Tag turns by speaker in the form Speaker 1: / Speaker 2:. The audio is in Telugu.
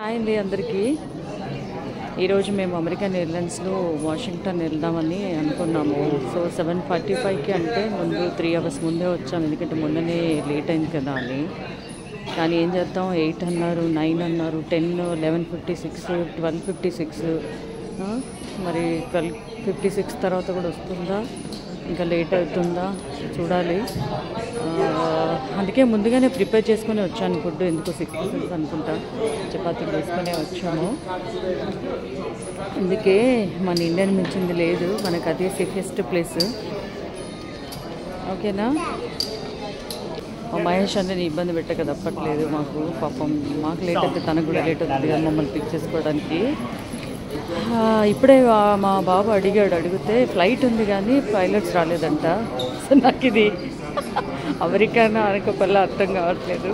Speaker 1: హాయ్ అండి అందరికీ. ఈరోజు మేము అమెరికన్ ఎయిర్లైన్స్లో వాషింగ్టన్ వెళ్దామని అనుకున్నాము. సో 7:45కి అంటే ముందు 3 అవర్స్ ముందే వచ్చాము, ఎందుకంటే మొన్ననే లేట్ అయింది కదా అని. కానీ ఏం చేద్దాం, 8 అన్నారు, 9 అన్నారు, 10, 11:56, 12:56, మరి 12:56 తర్వాత కూడా వస్తుందా, ఇంకా లేట్ అవుతుందా చూడాలి. అందుకే ముందుగానే ప్రిపేర్ చేసుకుని వచ్చాను ఫుడ్. ఎందుకు 6 అనుకుంటా చపాతీలు వేసుకునే వచ్చాము. అందుకే మన ఇండియన్ మించింది లేదు, మనకు అదే సేఫెస్ట్ ప్లేస్. ఓకేనా. మహేష్ అంటే ఇబ్బంది పెట్టక తప్పట్లేదు మాకు. పాపం మాకు లేట్ అయితే తనకు కూడా లేట్ అవుతుంది కదా మమ్మల్ని పిక్ చేసుకోవడానికి. ఇప్పుడే మా బాబు అడిగితే ఫ్లైట్ ఉంది కానీ పైలట్స్ రాలేదంట. సో నాకు ఇది అమెరికానా అనకపోతే అర్థం కావట్లేదు.